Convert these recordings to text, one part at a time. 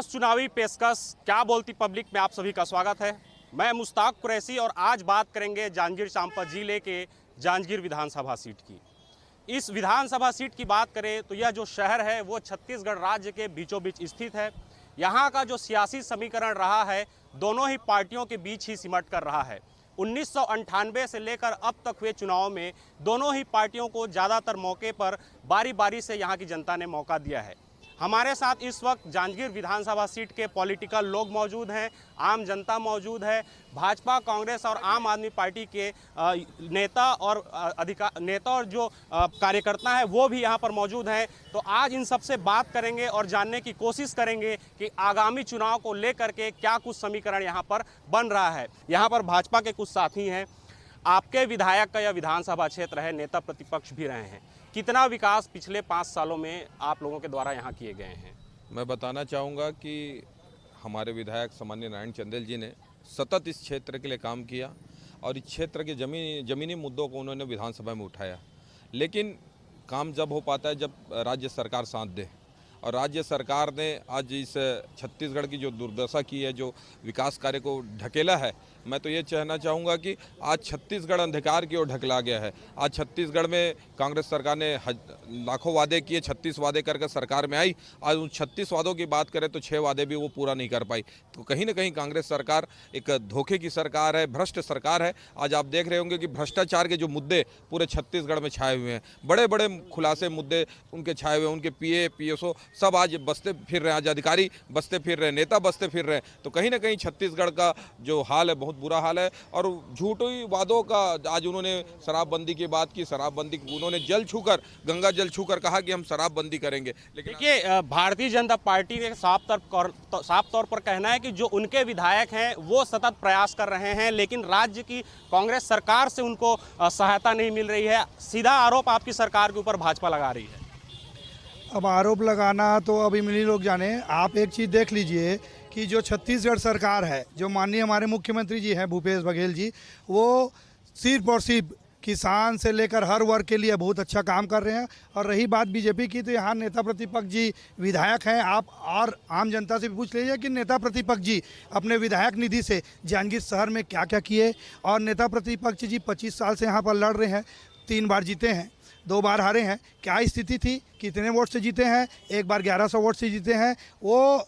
खास चुनावी पेशकश क्या बोलती पब्लिक में आप सभी का स्वागत है। मैं मुश्ताक कुरैशी और आज बात करेंगे जांजगीर चांपा जिले के जांजगीर विधानसभा सीट की। इस विधानसभा सीट की बात करें तो यह जो शहर है वो छत्तीसगढ़ राज्य के बीचों बीच स्थित है। यहाँ का जो सियासी समीकरण रहा है दोनों ही पार्टियों के बीच ही सिमट कर रहा है। 1998 से लेकर अब तक हुए चुनाव में दोनों ही पार्टियों को ज़्यादातर मौके पर बारी बारी से यहाँ की जनता ने मौका दिया है। हमारे साथ इस वक्त जांजगीर विधानसभा सीट के पॉलिटिकल लोग मौजूद हैं, आम जनता मौजूद है, भाजपा, कांग्रेस और आम आदमी पार्टी के नेता और जो कार्यकर्ता हैं वो भी यहाँ पर मौजूद हैं। तो आज इन सबसे बात करेंगे और जानने की कोशिश करेंगे कि आगामी चुनाव को लेकर के क्या कुछ समीकरण यहाँ पर बन रहा है। यहाँ पर भाजपा के कुछ साथी हैं, आपके विधायक का यह विधानसभा क्षेत्र है, नेता प्रतिपक्ष भी रहे हैं। कितना विकास पिछले 5 सालों में आप लोगों के द्वारा यहाँ किए गए हैं? मैं बताना चाहूँगा कि हमारे विधायक सामान्य नारायण चंदेल जी ने सतत इस क्षेत्र के लिए काम किया और इस क्षेत्र के ज़मीनी मुद्दों को उन्होंने विधानसभा में उठाया। लेकिन काम जब हो पाता है जब राज्य सरकार साथ दे, और राज्य सरकार ने आज इस छत्तीसगढ़ की जो दुर्दशा की है, जो विकास कार्य को ढकेला है, मैं तो ये कहना चाहूँगा कि आज छत्तीसगढ़ अंधकार की ओर ढकेला गया है। आज छत्तीसगढ़ में कांग्रेस सरकार ने लाखों वादे किए, 36 वादे करके सरकार में आई। आज उन 36 वादों की बात करें तो 6 वादे भी वो पूरा नहीं कर पाई। तो कहीं ना कहीं कांग्रेस सरकार एक धोखे की सरकार है, भ्रष्ट सरकार है। आज आप देख रहे होंगे कि भ्रष्टाचार के जो मुद्दे पूरे छत्तीसगढ़ में छाए हुए हैं, बड़े बड़े खुलासे मुद्दे उनके छाए हुए हैं। उनके पीए पीएसओ सब आज बसते फिर रहे हैं, आज अधिकारी बसते फिर रहे हैं, नेता बसते फिर रहे हैं। तो कहीं ना कहीं छत्तीसगढ़ का जो हाल है बहुत बुरा हाल है। और झूठी वादों का आज उन्होंने शराबबंदी की बात की, शराबबंदी उन्होंने जल छूकर, गंगा जल छूकर कहा कि हम शराबबंदी करेंगे। लेकिन देखिए, भारतीय जनता पार्टी ने साफ तौर पर कहना है कि जो उनके विधायक हैं वो सतत प्रयास कर रहे हैं, लेकिन राज्य की कांग्रेस सरकार से उनको सहायता नहीं मिल रही है। सीधा आरोप आपकी सरकार के ऊपर भाजपा लगा रही है। अब आरोप लगाना तो अभी मिली लोग जाने। आप एक चीज़ देख लीजिए कि जो छत्तीसगढ़ सरकार है, जो माननीय हमारे मुख्यमंत्री जी हैं भूपेश बघेल जी, वो सिर्फ और सिर्फ किसान से लेकर हर वर्ग के लिए बहुत अच्छा काम कर रहे हैं। और रही बात बीजेपी की, तो यहाँ नेता प्रतिपक्ष जी विधायक हैं। आप और आम जनता से भी पूछ लीजिए कि नेता प्रतिपक्ष जी अपने विधायक निधि से जांजगीर शहर में क्या क्या किए। और नेता प्रतिपक्ष जी 25 साल से यहाँ पर लड़ रहे हैं, 3 बार जीते हैं, 2 बार हारे हैं। क्या स्थिति थी, कितने वोट से जीते हैं? एक बार 1100 वोट से जीते हैं। वो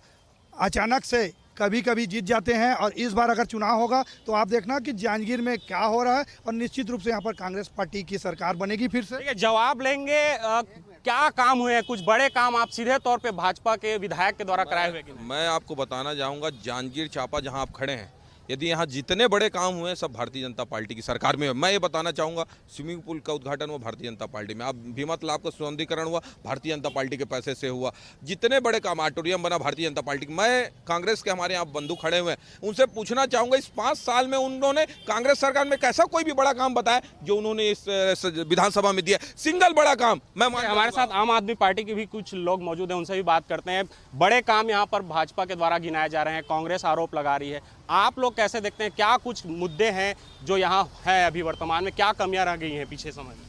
अचानक से कभी कभी जीत जाते हैं। और इस बार अगर चुनाव होगा तो आप देखना कि जांजगीर में क्या हो रहा है। और निश्चित रूप से यहाँ पर कांग्रेस पार्टी की सरकार बनेगी फिर से। जवाब लेंगे, क्या काम हुए हैं? कुछ बड़े काम आप सीधे तौर पे भाजपा के विधायक के द्वारा कराए हुए? मैं आपको बताना चाहूँगा, जांजगीर चांपा जहाँ आप खड़े हैं, यदि यहाँ जितने बड़े काम हुए हैं सब भारतीय जनता पार्टी की सरकार में। मैं ये बताना चाहूँगा, स्विमिंग पूल का उद्घाटन हुआ भारतीय जनता पार्टी में, अब भीमा तालाब का सौंदर्यीकरण हुआ भारतीय जनता पार्टी के पैसे से हुआ। जितने बड़े काम, ऑडिटोरियम बना भारतीय जनता पार्टी की। मैं कांग्रेस के हमारे यहाँ बंधु खड़े हुए हैं, उनसे पूछना चाहूँगा इस 5 साल में उन्होंने कांग्रेस सरकार में कैसा कोई भी बड़ा काम बताया जो उन्होंने इस विधानसभा में दिया? सिंगल बड़ा काम। हमारे साथ आम आदमी पार्टी के भी कुछ लोग मौजूद हैं, उनसे भी बात करते हैं। बड़े काम यहाँ पर भाजपा के द्वारा गिनाए जा रहे हैं, कांग्रेस आरोप लगा रही है। आप लोग कैसे देखते हैं, क्या कुछ मुद्दे हैं जो यहाँ है अभी वर्तमान में, क्या कमियां रह गई हैं पीछे समय में?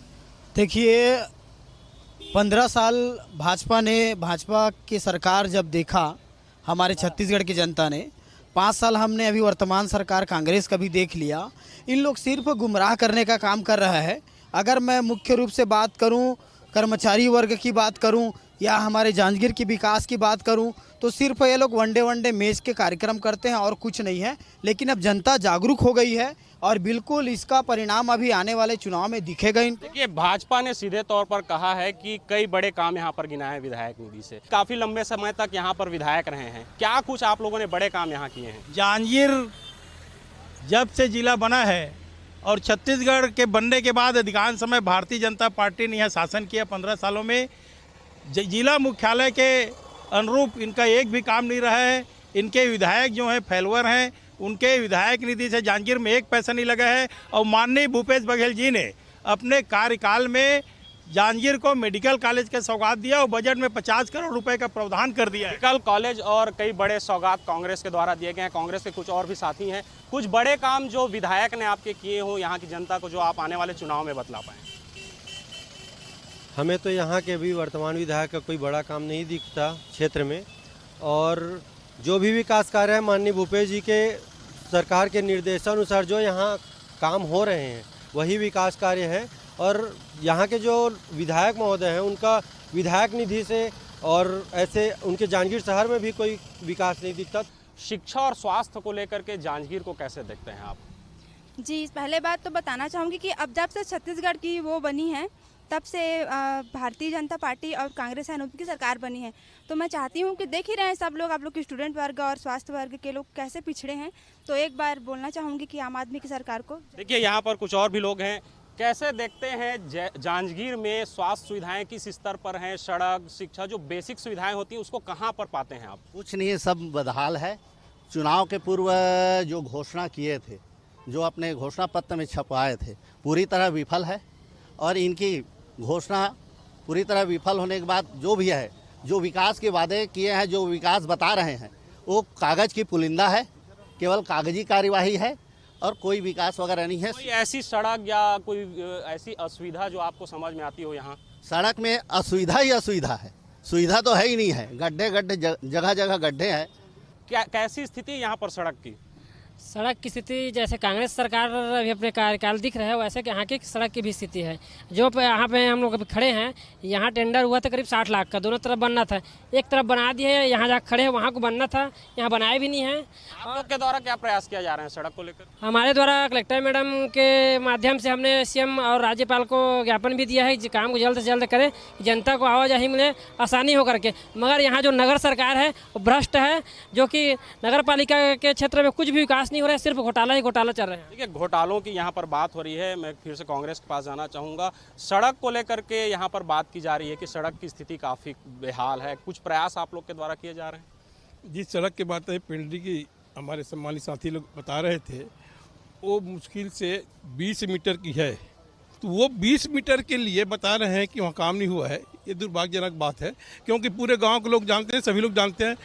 देखिए, 15 साल भाजपा की सरकार जब देखा हमारे छत्तीसगढ़ की जनता ने, 5 साल हमने अभी वर्तमान सरकार कांग्रेस का भी देख लिया। इन लोग सिर्फ गुमराह करने का काम कर रहा है। अगर मैं मुख्य रूप से बात करूं, कर्मचारी वर्ग की बात करूं या हमारे जांजगीर की विकास की बात करूं, तो सिर्फ ये लोग वनडे मैच के कार्यक्रम करते हैं और कुछ नहीं है। लेकिन अब जनता जागरूक हो गई है और बिल्कुल इसका परिणाम अभी आने वाले चुनाव में दिखेगा इनको। देखिए, भाजपा ने सीधे तौर पर कहा है कि कई बड़े काम यहाँ पर गिनाए विधायक निधि से। काफी लंबे समय तक यहाँ पर विधायक रहे हैं, क्या कुछ आप लोगों ने बड़े काम यहाँ किए हैं? जांजगीर जब से जिला बना है और छत्तीसगढ़ के बनने के बाद अधिकांश समय भारतीय जनता पार्टी ने यहाँ शासन किया। 15 सालों में जिला मुख्यालय के अनुरूप इनका एक भी काम नहीं रहा है। इनके विधायक जो हैं फेलवर हैं, उनके विधायक निधि से जांजगीर में एक पैसा नहीं लगा है। और माननीय भूपेश बघेल जी ने अपने कार्यकाल में जांजगीर को मेडिकल कॉलेज का सौगात दिया और बजट में 50 करोड़ रुपए का प्रावधान कर दिया है। मेडिकल कॉलेज और कई बड़े सौगात कांग्रेस के द्वारा दिए गए हैं। कांग्रेस के कुछ और भी साथी हैं, कुछ बड़े काम जो विधायक ने आपके किए हो यहाँ की जनता को, जो आप आने वाले चुनाव में बतला पाएँ? हमें तो यहाँ के भी वर्तमान विधायक का कोई बड़ा काम नहीं दिखता क्षेत्र में। और जो भी विकास कार्य है माननीय भूपेश जी के सरकार के निर्देशानुसार जो यहाँ काम हो रहे हैं वही विकास कार्य है। और यहाँ के जो विधायक महोदय हैं उनका विधायक निधि से और ऐसे उनके जांजगीर शहर में भी कोई विकास नहीं दिखता। शिक्षा और स्वास्थ्य को लेकर के जांजगीर को कैसे देखते हैं आप? जी, पहले बात तो बताना चाहूँगी कि अब जब से छत्तीसगढ़ की वो बनी है तब से भारतीय जनता पार्टी और कांग्रेस एनडीए की सरकार बनी है, तो मैं चाहती हूँ कि देख ही रहे हैं सब लोग, आप लोग के स्टूडेंट वर्ग और स्वास्थ्य वर्ग के लोग कैसे पिछड़े हैं। तो एक बार बोलना चाहूँगी कि आम आदमी की सरकार को। देखिए यहाँ पर कुछ और भी लोग हैं, कैसे देखते हैं जांजगीर में स्वास्थ्य सुविधाएं किस स्तर पर हैं, सड़क, शिक्षा, जो बेसिक सुविधाएं होती हैं उसको कहाँ पर पाते हैं आप? कुछ नहीं, सब बदहाल है। चुनाव के पूर्व जो घोषणा किए थे, जो अपने घोषणा पत्र में छपवाए थे, पूरी तरह विफल है। और इनकी घोषणा पूरी तरह विफल होने के बाद जो भी है, जो विकास के वादे किए हैं, जो विकास बता रहे हैं, वो कागज़ की पुलिंदा है, केवल कागजी कार्यवाही है और कोई विकास वगैरह नहीं है। कोई ऐसी सड़क या कोई ऐसी असुविधा जो आपको समझ में आती हो यहाँ? सड़क में असुविधा ही असुविधा है, सुविधा तो है ही नहीं है। गड्ढे गड्ढे, जगह जगह गड्ढे हैं। क्या कैसी स्थिति है यहाँ पर सड़क की? सड़क की स्थिति जैसे कांग्रेस सरकार अभी अपने कार्यकाल दिख रहा है वैसे कि यहाँ की सड़क की भी स्थिति है। जो यहाँ पे हम लोग अभी खड़े हैं, यहाँ टेंडर हुआ था करीब 60 लाख का, दोनों तरफ बनना था, एक तरफ बना दिए है, यहाँ जा खड़े हैं वहाँ को बनना था, यहाँ बनाए भी नहीं है। आप लोग के द्वारा क्या प्रयास किया जा रहे हैं सड़क को लेकर? हमारे द्वारा कलेक्टर मैडम के माध्यम से हमने सीएम और राज्यपाल को ज्ञापन भी दिया है कि काम को जल्द से जल्द करें, जनता को आवाजाही मिले आसानी हो करके। मगर यहाँ जो नगर सरकार है वो भ्रष्ट है, जो कि नगर पालिका के क्षेत्र में कुछ भी विकास नहीं हो रहा है, सिर्फ घोटाला ही घोटाला चल रहे हैं। देखिए घोटालों की यहाँ पर बात हो रही है। मैं फिर से कांग्रेस के पास जाना चाहूँगा। सड़क को लेकर के यहाँ पर बात की जा रही है कि सड़क की स्थिति काफ़ी बेहाल है, कुछ प्रयास आप लोग के द्वारा किए जा रहे हैं? जिस सड़क की बात है पिंडरी की, हमारे सम्मानित साथी लोग बता रहे थे, वो मुश्किल से 20 मीटर की है। तो वो 20 मीटर के लिए बता रहे हैं कि वहाँ काम नहीं हुआ है, ये दुर्भाग्यजनक बात है। क्योंकि पूरे गांव के लोग जानते हैं, सभी लोग जानते हैं।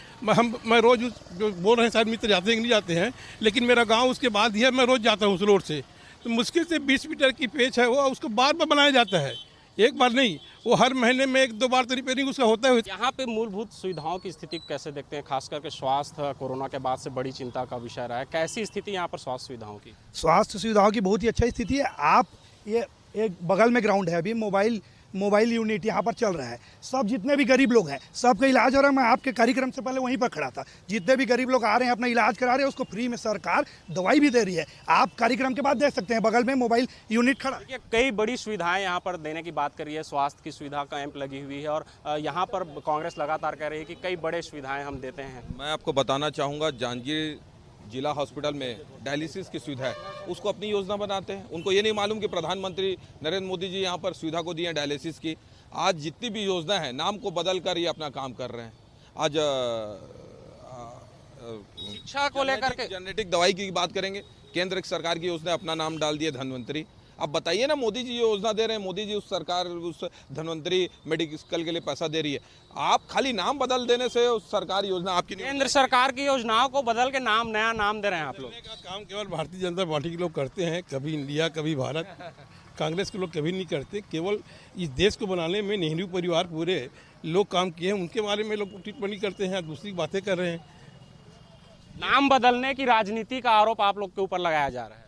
मैं रोज़ जो बोल रहे हैं शायद मित्र जाते हैं कि नहीं जाते हैं, लेकिन मेरा गांव उसके बाद ही है, मैं रोज़ जाता हूँ उस रोड से। तो मुश्किल से 20 मीटर की पेच है, वो उसको बार बार बनाया जाता है, एक बार नहीं, वो हर महीने में 1-2 बार तो रिपेयरिंग उसका होता है। यहाँ पे मूलभूत सुविधाओं की स्थिति कैसे देखते हैं? खास करके स्वास्थ्य कोरोना के बाद से बड़ी चिंता का विषय रहा है, कैसी स्थिति यहाँ पर स्वास्थ्य सुविधाओं की? स्वास्थ्य सुविधाओं की बहुत ही अच्छी स्थिति है। आप ये एक बगल में ग्राउंड है, अभी मोबाइल यूनिट यहाँ पर चल रहा है। सब जितने भी गरीब लोग हैं सबका इलाज हो रहा है। मैं आपके कार्यक्रम से पहले वहीं पर खड़ा था। जितने भी गरीब लोग आ रहे हैं अपना इलाज करा रहे हैं, उसको फ्री में सरकार दवाई भी दे रही है। आप कार्यक्रम के बाद देख सकते हैं, बगल में मोबाइल यूनिट खड़ा। देखिए कई बड़ी सुविधाएं यहाँ पर देने की बात करी है, स्वास्थ्य की सुविधा कैंप लगी हुई है और यहाँ पर कांग्रेस लगातार कह रही है कि कई बड़े सुविधाएं हम देते हैं। मैं आपको बताना चाहूँगा, जांजगीर जिला हॉस्पिटल में डायलिसिस की सुविधा है, उसको अपनी योजना बनाते हैं। उनको ये नहीं मालूम कि प्रधानमंत्री नरेंद्र मोदी जी यहाँ पर सुविधा को दी है डायलिसिस की। आज जितनी भी योजना है, नाम को बदल कर ये अपना काम कर रहे हैं। आज शिक्षा को लेकर के जेनेटिक दवाई की बात करेंगे, केंद्र सरकार की योजना अपना नाम डाल दिया धनवंतरी। अब बताइए ना, मोदी जी योजना दे रहे हैं, मोदी जी उस सरकार उस धनवंतरी मेडिकल के लिए पैसा दे रही है। आप खाली नाम बदल देने से उस सरकार योजना आपकी नहीं। केंद्र सरकार की योजनाओं को बदल के नया नाम दे रहे हैं आप लोग। काम केवल भारतीय जनता पार्टी के लोग करते हैं, कभी इंडिया कभी भारत। कांग्रेस के लोग कभी नहीं करते। केवल इस देश को बनाने में नेहरू परिवार पूरे लोग काम किए हैं, उनके बारे में लोग टिप्पणी करते हैं, दूसरी बातें कर रहे हैं। नाम बदलने की राजनीति का आरोप आप लोग के ऊपर लगाया जा रहा है।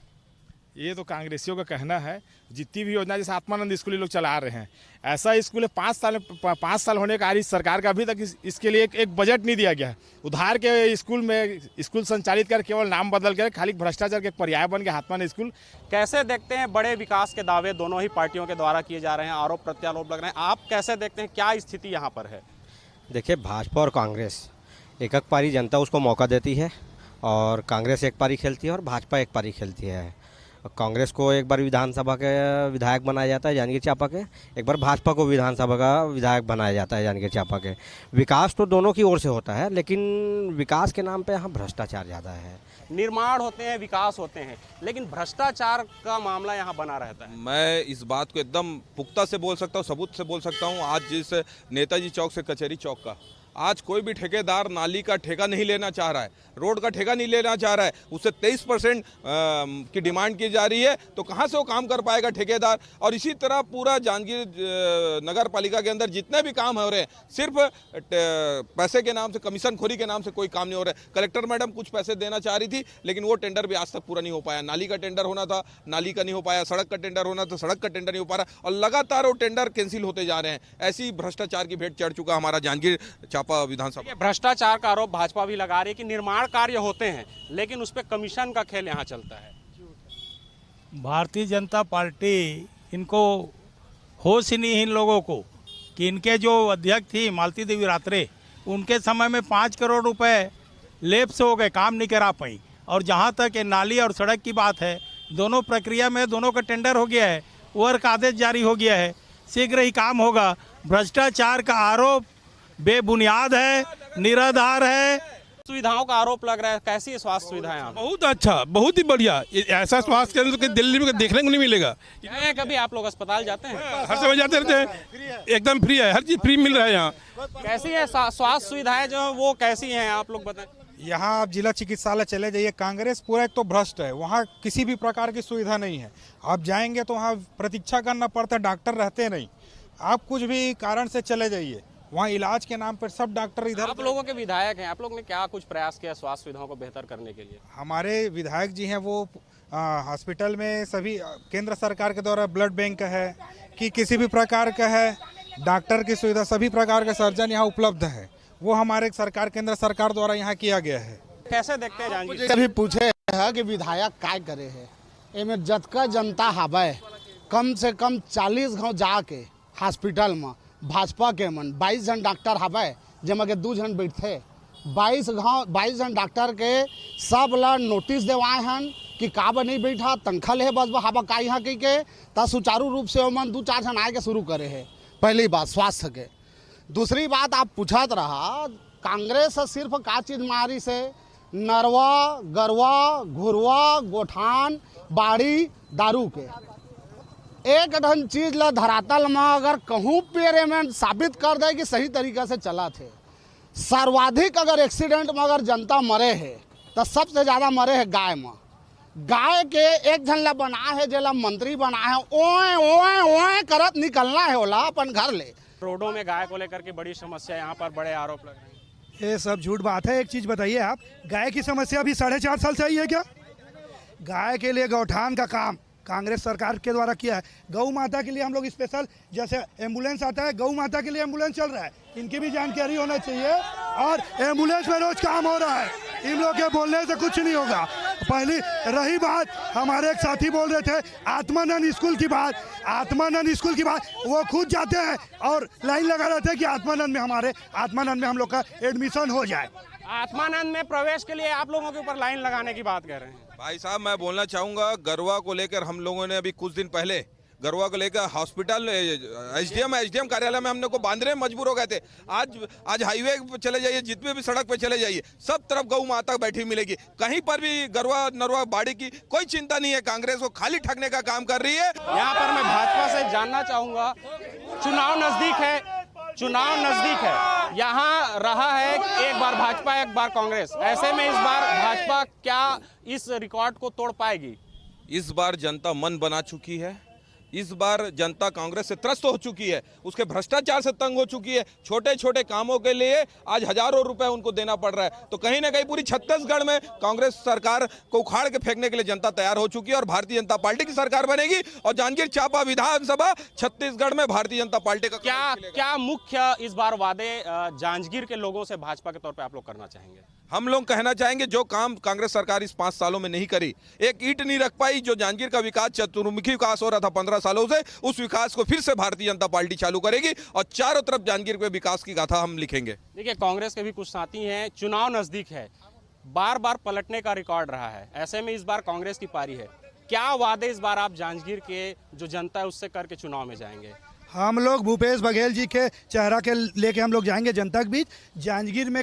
ये तो कांग्रेसियों का कहना है। जितनी भी योजना, जैसे आत्मानंद स्कूल लोग चला रहे हैं, ऐसा स्कूल है 5 साल होने का इस सरकार का, अभी तक इसके लिए एक बजट नहीं दिया गया है। उधार के स्कूल में स्कूल संचालित कर केवल नाम बदल कर खाली भ्रष्टाचार के एक पर्याय बन गया आत्मानंद स्कूल। कैसे देखते हैं? बड़े विकास के दावे दोनों ही पार्टियों के द्वारा किए जा रहे हैं, आरोप प्रत्यारोप लग रहे हैं, आप कैसे देखते हैं, क्या स्थिति यहाँ पर है? देखिए, भाजपा और कांग्रेस एक पारी जनता उसको मौका देती है, और कांग्रेस एक पारी खेलती है और भाजपा एक पारी खेलती है। कांग्रेस को एक बार विधानसभा के विधायक बनाया जाता है जांजगीर चांपा के, एक बार भाजपा को विधानसभा का विधायक बनाया जाता है जांजगीर चांपा के। विकास तो दोनों की ओर से होता है, लेकिन विकास के नाम पे यहाँ भ्रष्टाचार ज़्यादा है। निर्माण होते हैं, विकास होते हैं, लेकिन भ्रष्टाचार का मामला यहाँ बना रहता है। मैं इस बात को एकदम पुख्ता से बोल सकता हूँ, सबूत से बोल सकता हूँ। आज जिस नेताजी चौक से कचहरी चौक का आज कोई भी ठेकेदार नाली का ठेका नहीं लेना चाह रहा है, रोड का ठेका नहीं लेना चाह रहा है, उससे 23% की डिमांड की जा रही है, तो कहाँ से वो काम कर पाएगा ठेकेदार। और इसी तरह पूरा जांजगीर नगर पालिका के अंदर जितने भी काम हो रहे हैं, सिर्फ पैसे के नाम से, कमीशन खोरी के नाम से कोई काम नहीं हो रहा है। कलेक्टर मैडम कुछ पैसे देना चाह रही थी, लेकिन वो टेंडर भी आज तक पूरा नहीं हो पाया। नाली का टेंडर होना था, नाली का नहीं हो पाया, सड़क का टेंडर होना था, सड़क का टेंडर नहीं हो पा रहा, और लगातार वो टेंडर कैंसिल होते जा रहे हैं। ऐसी भ्रष्टाचार की भेंट चढ़ चुका हमारा जांजगीर चांपा विधानसभा। भ्रष्टाचार का आरोप भाजपा भी लगा रही है कि निर्माण कार्य होते हैं लेकिन उस पर कमीशन का खेल यहाँ चलता है। भारतीय जनता पार्टी, इनको होश ही नहीं है इन लोगों को कि इनके जो अध्यक्ष थी मालती देवी रात्रे, उनके समय में 5 करोड़ रुपए लेप्स हो गए, काम नहीं करा पाई। और जहाँ तक ये नाली और सड़क की बात है, दोनों प्रक्रिया में दोनों का टेंडर हो गया है, वर्क आदेश जारी हो गया है, शीघ्र ही काम होगा। भ्रष्टाचार का आरोप बेबुनियाद है, निराधार है। सुविधाओं का आरोप लग रहा है, कैसी है स्वास्थ्य सुविधाएं यहाँ? बहुत अच्छा, बहुत ही बढ़िया। ऐसा स्वास्थ्य केंद्र तो दिल्ली में देखने को नहीं मिलेगा। कभी आप लोग अस्पताल जाते हैं? हर समय जाते रहते हैं, एकदम फ्री है, हर चीज फ्री मिल रहा है यहाँ। कैसी है स्वास्थ्य सुविधाएं जो वो कैसी हैं, आप लोग बताएं। यहाँ आप जिला चिकित्सालय चले जाइए, कांग्रेस पूरा एक तो भ्रष्ट है, वहाँ किसी भी प्रकार की सुविधा नहीं है। आप जाएंगे तो वहाँ प्रतीक्षा करना पड़ता है, डॉक्टर रहते नहीं। आप कुछ भी कारण से चले जाइए, वहाँ इलाज के नाम पर सब डॉक्टर इधर। आप लोगों के विधायक हैं, आप लोगों ने क्या कुछ प्रयास किया स्वास्थ्य सुविधाओं को बेहतर करने के लिए? हमारे विधायक जी हैं, वो हॉस्पिटल में सभी केंद्र सरकार के द्वारा ब्लड बैंक है कि किसी भी प्रकार का है, डॉक्टर की सुविधा, सभी प्रकार के सर्जन यहाँ उपलब्ध है। वो हमारे सरकार, केंद्र सरकार द्वारा यहाँ किया गया है। कैसे देखते हैं जांजगीर? कभी पूछे है कि विधायक काय करे है, एमे जतका जनता हवे, कम से कम 40 गाँव जाके हॉस्पिटल में भाजपा के मन 22 जन डॉक्टर हवे, जमा के 2 जन बैठे, 22 जन डॉक्टर के सब ला नोटिस देवाए हन कि का नहीं बैठा, तनख्वाह ले बस हवा का यहाँ कही के ता सुचारू रूप से मन 2-4 जन आए के शुरू करे है। पहली बात स्वास्थ्य के। दूसरी बात आप पूछत रहा, कांग्रेस सिर्फ का चीज मारी से नरवा, गरवा, घुरवा, गोठान, बाड़ी, दारू के एक ढंग चीज ला धरातल में अगर कहूँ पेरे में साबित कर दे कि सही तरीका से चला थे। सर्वाधिक अगर एक्सीडेंट में अगर जनता मरे है तो सबसे ज़्यादा मरे है गाय में। गाय के एक जन ला बना है, जेला मंत्री बना है, ओए ओए ओए करत निकलना है ओला अपन घर ले। रोडों में गाय को लेकर के बड़ी समस्या, यहाँ पर बड़े आरोप लग रहे हैं। ये सब झूठ बात है। एक चीज़ बताइए आप, गाय की समस्या अभी 4.5 साल से आई है क्या? गाय के लिए गौठान का काम कांग्रेस सरकार के द्वारा किया है। गौ माता के लिए हम लोग स्पेशल, जैसे एम्बुलेंस आता है, गौ माता के लिए एम्बुलेंस चल रहा है, इनकी भी जानकारी होना चाहिए। और एम्बुलेंस में रोज काम हो रहा है, इन लोग के बोलने से कुछ नहीं होगा। पहली रही बात, हमारे एक साथी बोल रहे थे आत्मानंद स्कूल की बात, आत्मानंद स्कूल की बात, वो खुद जाते हैं और लाइन लगा रहे थे कि आत्मानंद में हम लोग का एडमिशन हो जाए। आत्मानंद में प्रवेश के लिए आप लोगों के ऊपर लाइन लगाने की बात कर रहे हैं। भाई साहब, मैं बोलना चाहूँगा, गरवा को लेकर हम लोगों ने अभी कुछ दिन पहले गरवा को लेकर हॉस्पिटल एसडीएम कार्यालय में हमने को बांधने में मजबूर हो गए थे। आज हाईवे पे चले जाइए, जितने भी सड़क पे चले जाइए, सब तरफ गौ माता बैठी मिलेगी। कहीं पर भी गरवा नरवा बाड़ी की कोई चिंता नहीं है। कांग्रेस को खाली ठगने का काम कर रही है। यहाँ पर मैं भाजपा से जानना चाहूँगा, चुनाव नजदीक है, यहाँ रहा है एक बार भाजपा एक बार कांग्रेस, ऐसे में इस बार भाजपा क्या इस रिकॉर्ड को तोड़ पाएगी? इस बार जनता मन बना चुकी है। इस बार जनता कांग्रेस से त्रस्त हो चुकी है, उसके भ्रष्टाचार से तंग हो चुकी है। छोटे छोटे कामों के लिए आज हजारों रुपए उनको देना पड़ रहा है। तो कहीं ना कहीं पूरी छत्तीसगढ़ में कांग्रेस सरकार को उखाड़ के फेंकने के लिए जनता तैयार हो चुकी है और भारतीय जनता पार्टी की सरकार बनेगी। और जांजगीर चांपा विधानसभा छत्तीसगढ़ में भारतीय जनता पार्टी का क्या मुख्य इस बार वादे जांजगीर के लोगों से भाजपा के तौर पर आप लोग करना चाहेंगे? हम लोग कहना चाहेंगे, जो काम कांग्रेस सरकार इस 5 सालों में नहीं करी, एक ईंट नहीं रख पाई, जो जांजगीर का विकास, चतुर्मुखी विकास हो रहा था 15 सालों से, उस विकास को फिर से भारतीय जनता पार्टी चालू करेगी और चारों तरफ जांजगीर के विकास की गाथा हम लिखेंगे। देखिए, कांग्रेस के भी कुछ साथी हैं, चुनाव नजदीक है, बार बार पलटने का रिकॉर्ड रहा है, ऐसे में इस बार कांग्रेस की पारी है। क्या वादे इस बार आप जांजगीर के जो जनता है उससे करके चुनाव में जाएंगे? हम लोग भूपेश बघेल जी के चेहरा के लेके हम लोग जाएंगे जनता के बीच। जांजगीर में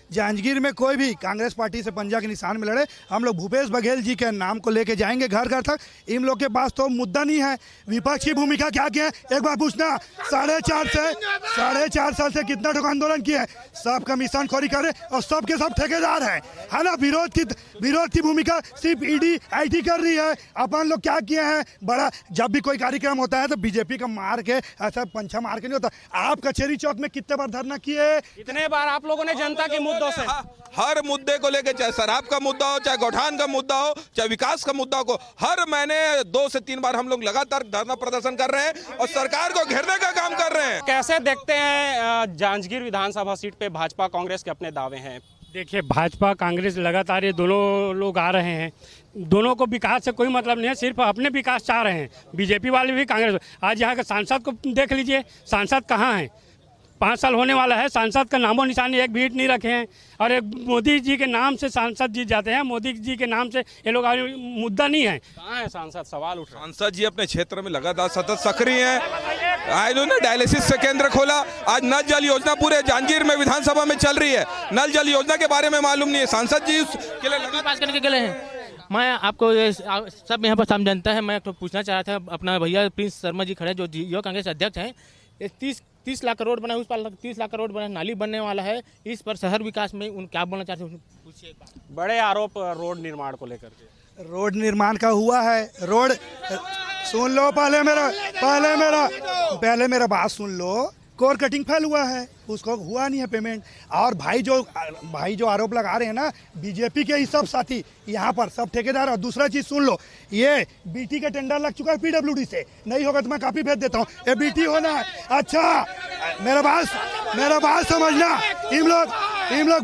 जांजगीर में कोई भी कांग्रेस पार्टी से पंजा के निशान में लड़े, हम लोग भूपेश बघेल जी के नाम को लेके जाएंगे घर घर तक। इन लोग के पास तो मुद्दा नहीं है। विपक्ष की भूमिका क्या की है एक बार पूछना। 4.5 साल से कितना ठोक आंदोलन किया है, सब कमीशन खोरी करे और सब के सब ठेकेदार है ना। विरोध की भूमिका सिर्फ ईडी आईटी कर रही है। अपन लोग क्या किए हैं, बड़ा जब भी कोई कार्यक्रम होता है तो बीजेपी का मार के ऐसा पंछा मार के नहीं होता। आप कचहरी चौक में कितने बार धरना किए, कितने बार आप लोगों ने जनता के मुद्दों से, हर मुद्दे को लेकर, चाहे शराब का मुद्दा हो, चाहे गौठान का मुद्दा हो, चाहे विकास का मुद्दा हो, हर महीने 2 से 3 बार हम लोग लगातार धरना प्रदर्शन कर रहे हैं और सरकार को घेरने का काम कर रहे हैं। कैसे देखते हैं जांजगीर विधानसभा सीट पे भाजपा कांग्रेस के अपने दावे हैं? देखिए, भाजपा कांग्रेस लगातार ये दोनों लोग आ रहे हैं, दोनों को विकास से कोई मतलब नहीं है, सिर्फ अपने विकास चाह रहे हैं। बीजेपी वाले भी कांग्रेस। आज यहाँ के सांसद को देख लीजिए, सांसद कहाँ हैं? 5 साल होने वाला है, सांसद का नामो निशान एक भी हिट नहीं रखे हैं। और एक मोदी जी के नाम से सांसद जीत जाते हैं, मोदी जी के नाम से ये लोग मुद्दा नहीं है। कहाँ है सांसद? सवाल उठ रहा है। सांसद जी अपने क्षेत्र में लगातार सतत सक्रिय हैं। आज उन्होंने डायलिसिस से केंद्र खोला। आज नल जल योजना पूरे जांजगीर में विधानसभा में चल रही है। नल जल योजना के बारे में मालूम नहीं है, सांसद जी उसके लिए पास करने के लिए हैं। मैं आपको सब यहाँ पर समझाता है। मैं तो पूछना चाह रहा था, अपना भैया प्रिंस शर्मा जी खड़े जो युवा कांग्रेस अध्यक्ष हैं, 30 लाख करोड़ बना, उस पर 30 लाख करोड़ बना, नाली बनने वाला है, इस पर शहर विकास में उन क्या बोलना चाहते हैं? पूछिए। बड़े आरोप रोड निर्माण को लेकर के। रोड निर्माण का हुआ है। रोड सुन लो, पहले मेरा बात सुन लो। कोर कटिंग फेल हुआ है, उसको हुआ नहीं है पेमेंट। और भाई जो आरोप लगा रहे हैं ना, बीजेपी के ही सब साथी यहाँ पर सब ठेकेदार। और दूसरा चीज सुन लो, ये बीटी का टेंडर लग चुका है पीडब्ल्यूडी से, नहीं होगा तो मैं कापी भेज देता हूँ। ये बीटी होना है। अच्छा, मेरा बात समझना। इन लोग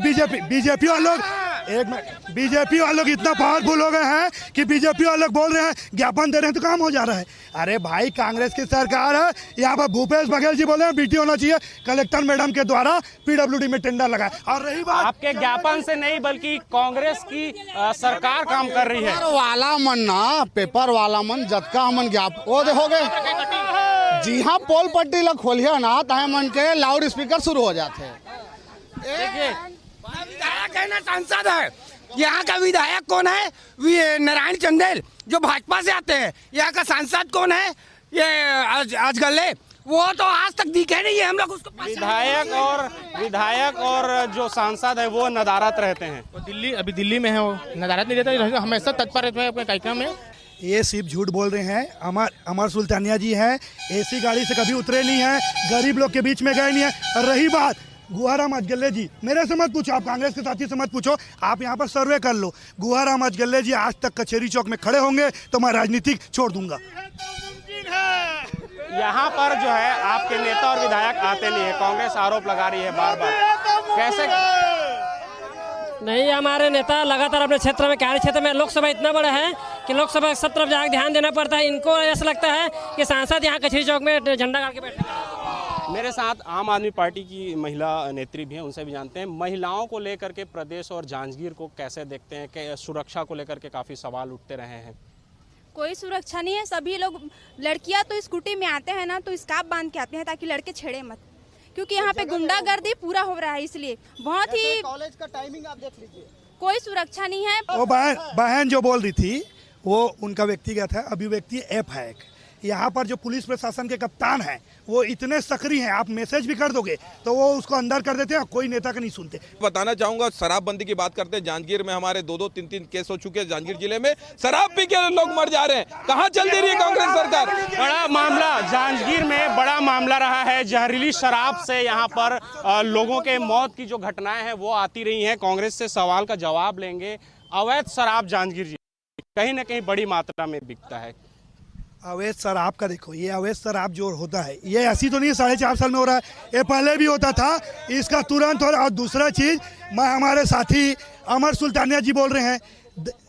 बीजेपी वाले लोग इतना पावरफुल हो गए हैं कि बीजेपी वाले लोग बोल रहे हैं, ज्ञापन दे रहे हैं तो काम हो जा रहा है। अरे भाई, कांग्रेस की सरकार है, यहाँ पर भूपेश बघेल जी बोल रहे हैं बीटी होना चाहिए, कलेक्टर मैडम के द्वारा पीडब्ल्यूडी में टेंडर लगा। और रही बात आपके ज्ञापन से नहीं, बल्कि कांग्रेस की सरकार काम कर रही है। पेपर वाला मन जतका मन ज्ञाप वो देखोगे जी हाँ, पोल पट्टी लग खोलिए ना, तहे मन के लाउड स्पीकर शुरू हो जाते हैं। विधायक है ना, सांसद है। यहाँ का विधायक कौन है? नारायण चंदेल जो भाजपा से आते हैं। यहाँ का सांसद कौन है? ये आज गले, वो तो आज तक दिखे नहीं है। हम लोग उसको विधायक और जो सांसद है वो नदारत रहते हैं। वो अभी दिल्ली में है, वो नदारत नहीं रहता, हमेशा तत्पर रहते हैं अपने कार्यक्रम में। ये सिर्फ झूठ बोल रहे हैं। अमर सुल्तानिया जी हैं, एसी गाड़ी से कभी उतरे नहीं हैं, गरीब लोग के बीच में गए नहीं है। और रही बात गुहाराम अजगले जी, मेरे से मत पूछो, आप कांग्रेस के साथी से मत पूछो, आप यहाँ पर सर्वे कर लो। गुहाराम अजगले जी आज तक कचहरी चौक में खड़े होंगे तो मैं राजनीति छोड़ दूंगा। यहाँ पर जो है आपके नेता और विधायक आते नहीं है, कांग्रेस आरोप लगा रही है बार बार। कैसे नहीं, हमारे नेता लगातार अपने क्षेत्र में, कार्य क्षेत्र में, लोकसभा इतना बड़ा है कि लोकसभा सब तरफ जाकर ध्यान देना पड़ता है। इनको ऐसा लगता है कि सांसद यहाँ कचहरी चौक में झंडा गाड़ के बैठे। मेरे साथ आम आदमी पार्टी की महिला नेत्री भी हैं, उनसे भी जानते हैं महिलाओं को लेकर के प्रदेश और जांजगीर को कैसे देखते हैं कि सुरक्षा को लेकर के काफ़ी सवाल उठते रहे हैं। कोई सुरक्षा नहीं है। सभी लोग, लड़कियां तो स्कूटी में आते हैं ना तो स्कार्फ बांध के आते हैं ताकि लड़के छेड़े मत, क्योंकि यहाँ पे गुंडागर्दी पूरा हो रहा है। इसलिए बहुत ही कॉलेज का टाइमिंग आप देख लीजिए, कोई सुरक्षा नहीं है। वो बहन जो बोल रही थी वो उनका व्यक्तिगत है, अभिव्यक्ति ऐप है। यहाँ पर जो पुलिस प्रशासन के कप्तान हैं वो इतने सक्रिय हैं, आप मैसेज भी कर दोगे तो वो उसको अंदर कर देते हैं, कोई नेता का नहीं सुनते। बताना चाहूंगा, शराबबंदी की बात करते हैं, जांजगीर में हमारे 2-2, 3-3 केस हो चुके हैं। जांजगीर जिले में शराब पी के लोग मर जा रहे हैं। कहाँ चल दे रही है कांग्रेस सरकार? बड़ा मामला जांजगीर में बड़ा मामला रहा है। जहरीली शराब से यहाँ पर लोगों के मौत की जो घटनाएं हैं वो आती रही हैं। कांग्रेस से सवाल का जवाब लेंगे। अवैध शराब जांजगीर जिले कहीं ना कहीं बड़ी मात्रा में बिकता है। अवैध शराब का देखो, ये अवैध शराब जो होता है ये ऐसी तो नहीं 4.5 साल में हो रहा है, ये पहले भी होता था। इसका तुरंत और दूसरा चीज, मैं हमारे साथी अमर सुल्तानिया जी बोल रहे हैं,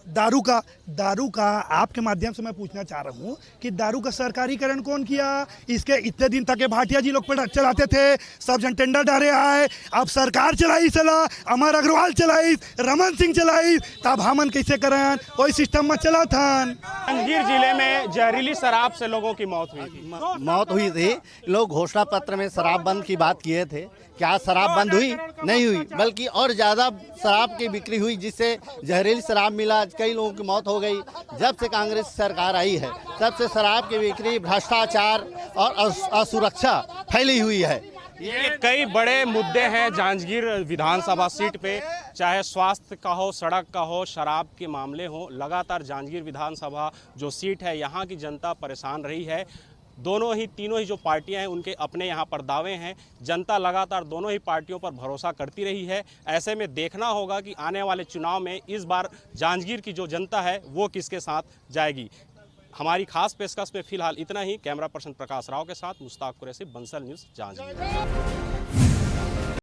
दारू का आपके माध्यम से मैं पूछना चाह रहा हूँ कि दारू का सरकारीकरण कौन किया? इसके इतने दिन तक ये भाटिया जी लोग पे चलाते थे, सब जन टेंडर डाले आए, अब सरकार चलाई चला, अमर अग्रवाल चलाई, रमन सिंह चलाई, तब हमन कैसे करन? वही सिस्टम में चला था। जांजगीर जिले में जहरीली शराब से लोगों की मौत हुई थी। मौत हुई थी। लोग घोषणा पत्र में शराब बंद की बात किए थे, क्या शराब बंद हुई? नहीं हुई, बल्कि और ज़्यादा शराब की बिक्री हुई, जिससे जहरीली शराब मिला, कई लोगों की मौत हो गई। जब से कांग्रेस सरकार आई है तब से शराब की बिक्री, भ्रष्टाचार और असुरक्षा फैली हुई है। ये कई बड़े मुद्दे हैं जांजगीर विधानसभा सीट पे, चाहे स्वास्थ्य का हो, सड़क का हो, शराब के मामले हो। लगातार जांजगीर विधानसभा जो सीट है, यहाँ की जनता परेशान रही है। तीनों ही जो पार्टियां हैं उनके अपने यहाँ पर दावे हैं। जनता लगातार दोनों ही पार्टियों पर भरोसा करती रही है। ऐसे में देखना होगा कि आने वाले चुनाव में इस बार जांजगीर की जो जनता है वो किसके साथ जाएगी। हमारी खास पेशकश में फिलहाल इतना ही। कैमरा पर्सन प्रकाश राव के साथ मुश्ताक कुरैशी, बंसल न्यूज़, जांजगीर।